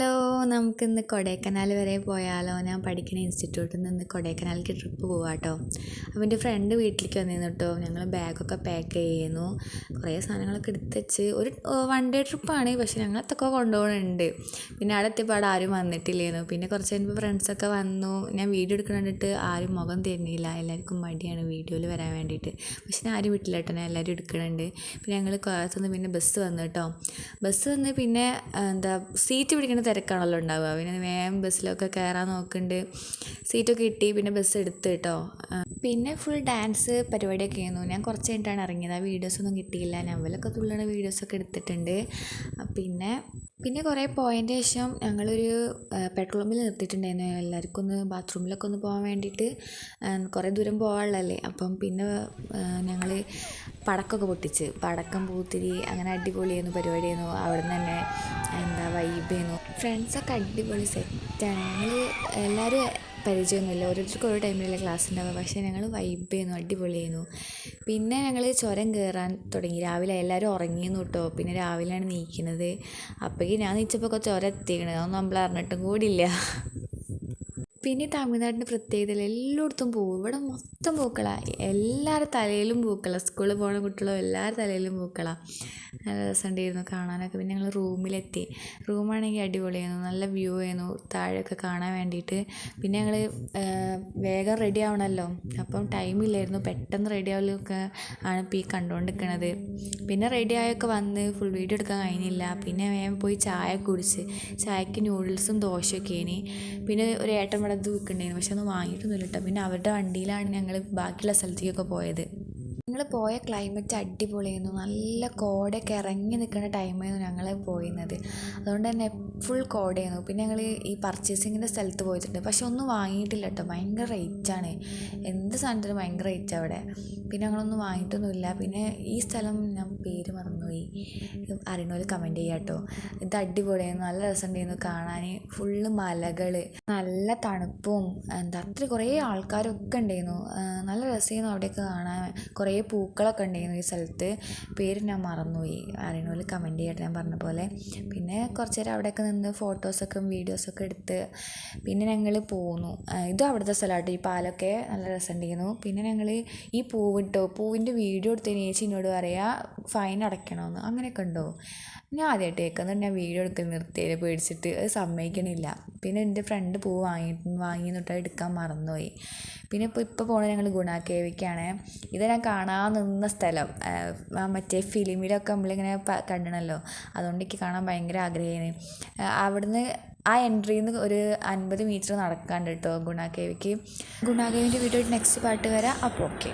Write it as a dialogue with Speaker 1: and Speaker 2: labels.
Speaker 1: Hello, നമുക്കിന്ന് കൊടൈക്കനാൽ വരെ പോയാലോ? ഞാൻ പഠിക്കുന്ന ഇൻസ്റ്റിറ്റ്യൂട്ടിൽ നിന്ന് കൊടൈക്കനാലിലേക്ക് ട്രിപ്പ് പോവാം കേട്ടോ. അപ്പോൾ എൻ്റെ ഫ്രണ്ട് വീട്ടിലേക്ക് വന്നിരുന്നു കേട്ടോ. ഞങ്ങൾ ബാഗൊക്കെ പാക്ക് ചെയ്യുന്നു, കുറേ സാധനങ്ങളൊക്കെ എടുത്ത് വെച്ച്. ഒരു 1 ഡേ ട്രിപ്പാണ്, പക്ഷേ ഞങ്ങളത്തൊക്കെ കൊണ്ടുപോകുന്നുണ്ട്. പിന്നെ അവിടെ എത്തിയപ്പോൾ ആരും വന്നിട്ടില്ലായിരുന്നു. പിന്നെ കുറച്ച് കഴിയുമ്പോൾ ഫ്രണ്ട്സൊക്കെ വന്നു. ഞാൻ വീഡിയോ എടുക്കണം കണ്ടിട്ട് ആരും മുഖം തരുന്നില്ല, എല്ലാവർക്കും മടിയാണ് വീഡിയോയിൽ വരാൻ വേണ്ടിയിട്ട്. പക്ഷേ ഞാൻ ആരും വിട്ടില്ല കേട്ടോ, ഞാൻ എല്ലാവരും എടുക്കുന്നുണ്ട്. പിന്നെ ഞങ്ങൾ കോയത്തുനിന്ന് പിന്നെ ബസ് വന്നു കേട്ടോ. ബസ് വന്ന് പിന്നെ സീറ്റ് പിടിക്കുന്ന തിരക്കാണല്ലോ ഉണ്ടാവുക. പിന്നെ വേഗം ബസ്സിലൊക്കെ കയറാൻ നോക്കുന്നുണ്ട്. സീറ്റൊക്കെ കിട്ടി, പിന്നെ ബസ് എടുത്ത് കേട്ടോ. പിന്നെ ഫുൾ ഡാൻസ് പരിപാടിയൊക്കെ ആയിരുന്നു. ഞാൻ കുറച്ച് കഴിഞ്ഞിട്ടാണ് ഇറങ്ങിയത്. ആ വീഡിയോസൊന്നും കിട്ടിയില്ല. നവലൊക്കെ തുള്ളുന്ന വീഡിയോസൊക്കെ എടുത്തിട്ടുണ്ട്. പിന്നെ കുറേ പോയതിൻ്റെ ശേഷം ഞങ്ങളൊരു പെട്രോൾ പമ്പിൽ നിർത്തിയിട്ടുണ്ടായിരുന്നു. എല്ലാവർക്കും ഒന്ന് ബാത്റൂമിലൊക്കെ ഒന്ന് പോകാൻ വേണ്ടിയിട്ട്. കുറേ ദൂരം പോകാനുള്ളതല്ലേ. അപ്പം പിന്നെ ഞങ്ങൾ പടക്കമൊക്കെ പൊട്ടിച്ച്, പടക്കം പൂത്തിരി അങ്ങനെ അടിപൊളിയായിരുന്നു പരിപാടിയായിരുന്നു. അവിടെ നിന്ന് തന്നെ വൈബായിരുന്നു. ഫ്രണ്ട്സൊക്കെ അടിപൊളി സെറ്റാണ്. ഞങ്ങൾ എല്ലാവരും പരിചയമൊന്നുമില്ല, ഓരോരുത്തർക്കും ഓരോ ടൈമിലല്ലേ ക്ലാസ് ഉണ്ടാവുക. പക്ഷേ ഞങ്ങൾ വൈബായിരുന്നു, അടിപൊളിയായിരുന്നു. പിന്നെ ഞങ്ങൾ ചുരം കയറാൻ തുടങ്ങി. രാവിലെ എല്ലാവരും ഉറങ്ങിയെന്നു കേട്ടോ. പിന്നെ രാവിലെയാണ് നീക്കുന്നത്. അപ്പോഴേക്കും ഞാൻ നീച്ചപ്പോൾ ചുരം എത്തിക്കണത്, അതൊന്നും നമ്മൾ അറിഞ്ഞിട്ടും കൂടിയില്ല. പിന്നെ തമിഴ്നാടിൻ്റെ പ്രത്യേകത എല്ലായിടത്തും പൂവ്. ഇവിടെ മൊത്തം പൂക്കളാണ്, എല്ലാവരുടെ തലയിലും പൂക്കളാണ്. സ്കൂളിൽ പോകുന്ന കുട്ടികളും എല്ലാവരുടെ തലയിലും പൂക്കളാണ്. നല്ല രസമുണ്ടായിരുന്നു കാണാനൊക്കെ. പിന്നെ ഞങ്ങൾ റൂമിലെത്തി. റൂമാണെങ്കിൽ അടിപൊളിയായിരുന്നു, നല്ല വ്യൂ ആയിരുന്നു താഴെയൊക്കെ കാണാൻ വേണ്ടിയിട്ട്. പിന്നെ ഞങ്ങൾ വേഗം റെഡി ആവണമല്ലോ, അപ്പം ടൈമില്ലായിരുന്നു. പെട്ടെന്ന് റെഡി ആവലൊക്കെ ആണ് ഇപ്പോൾ ഈ കണ്ടുകൊണ്ടിരിക്കണത്. പിന്നെ റെഡി ആയൊക്കെ വന്ന് ഫുൾ വീഡിയോ എടുക്കാൻ കഴിഞ്ഞില്ല. പിന്നെ വേഗം പോയി ചായ കുടിച്ച്. ചായക്ക് നൂഡിൽസും ദോശയൊക്കെ ഇനി. പിന്നെ ഒരു ഏട്ടൻ ഇവിടെ ഇത് വിൽക്കുന്നുണ്ടായിരുന്നു, പക്ഷെ ഒന്നും വാങ്ങിയിട്ടൊന്നുമില്ല കേട്ടോ. പിന്നെ അവരുടെ വണ്ടിയിലാണ് ഞങ്ങൾ ബാക്കിയുള്ള സ്ഥലത്തേക്കൊക്കെ പോയത്. ഞങ്ങൾ പോയ ക്ലൈമറ്റ് അടിപൊളിയായിരുന്നു. നല്ല കോടയൊക്കെ ഇറങ്ങി നിൽക്കുന്ന ടൈമായിരുന്നു ഞങ്ങൾ പോയിരുന്നത്. അതുകൊണ്ട് തന്നെ ഫുൾ കോടയായിരുന്നു. പിന്നെ ഞങ്ങൾ ഈ പർച്ചേസിങ്ങിൻ്റെ സ്ഥലത്ത് പോയിട്ടുണ്ട്, പക്ഷെ ഒന്നും വാങ്ങിയിട്ടില്ല കേട്ടോ. ഭയങ്കര റേറ്റാണ്, എന്ത് സാധനത്തിനും ഭയങ്കര റേറ്റ് അവിടെ. പിന്നെ ഞങ്ങളൊന്നും വാങ്ങിയിട്ടൊന്നുമില്ല. പിന്നെ ഈ സ്ഥലം ഞാൻ പേര് മറന്നുപോയി, അറിയണവർ കമൻറ്റ് ചെയ്യാം കേട്ടോ. ഇത് അടിപൊളിയായിരുന്നു, നല്ല രസമുണ്ടായിരുന്നു കാണാൻ. ഫുള്ള് മലകൾ, നല്ല തണുപ്പും അത്ര കുറേ ആൾക്കാരൊക്കെ ഉണ്ടായിരുന്നു. നല്ല രസമായിരുന്നു അവിടെയൊക്കെ കാണാൻ. കുറേ പൂക്കളൊക്കെ ഉണ്ടായിരുന്നു ഈ സ്ഥലത്ത്. പേര് ഞാൻ മറന്നുപോയി, അറിയണവർ കമൻറ്റ് ചെയ്യട്ടെ ഞാൻ പറഞ്ഞ പോലെ. പിന്നെ കുറച്ച് നേരം അവിടെയൊക്കെ നിന്ന് ഫോട്ടോസൊക്കെ വീഡിയോസൊക്കെ എടുത്ത് പിന്നെ ഞങ്ങൾ പോന്നു. ഇതും അവിടുത്തെ സ്ഥലമായിട്ട്, ഈ പാലൊക്കെ നല്ല രസമുണ്ടായിരുന്നു. പിന്നെ ഞങ്ങൾ ഈ പൂവിൻ്റെ വീഡിയോ എടുത്തതിന് ചേച്ചി എന്നോട് പറയാം ഫൈൻ അടയ്ക്കണമെന്ന്. അങ്ങനെയൊക്കെ ഉണ്ടോ? ഞാൻ ആദ്യമായിട്ട് കേൾക്കുന്നുണ്ട്. ഞാൻ വീഡിയോ എടുക്കൽ നിർത്തിയതിൽ പേടിച്ചിട്ട് അത് സമ്മതിക്കണില്ല. പിന്നെ എൻ്റെ ഫ്രണ്ട് പൂ വാങ്ങിന്നിട്ട് എടുക്കാൻ മറന്നുപോയി. പിന്നെ ഇപ്പോൾ പോകുന്നത് ഞങ്ങൾ ഗുണ കേവിക്കാണ്. ഇത് ഞാൻ കാണാൻ നിന്ന സ്ഥലം. മറ്റേ ഫിലിമിലൊക്കെ നമ്മളിങ്ങനെ കണ്ടണല്ലോ, അതുകൊണ്ട് എനിക്ക് കാണാൻ ഭയങ്കര ആഗ്രഹമാണ്. അവിടുന്ന് ആ എൻട്രിയിൽ നിന്ന് ഒരു 50 മീറ്റർ നടക്കാണ്ട് കേട്ടോ ഗുണ കേവിക്ക്. ഗുണ കേവിൻ്റെ വീഡിയോ നെക്സ്റ്റ് പാർട്ട് വരാം. അപ്പോൾ ഓക്കെ.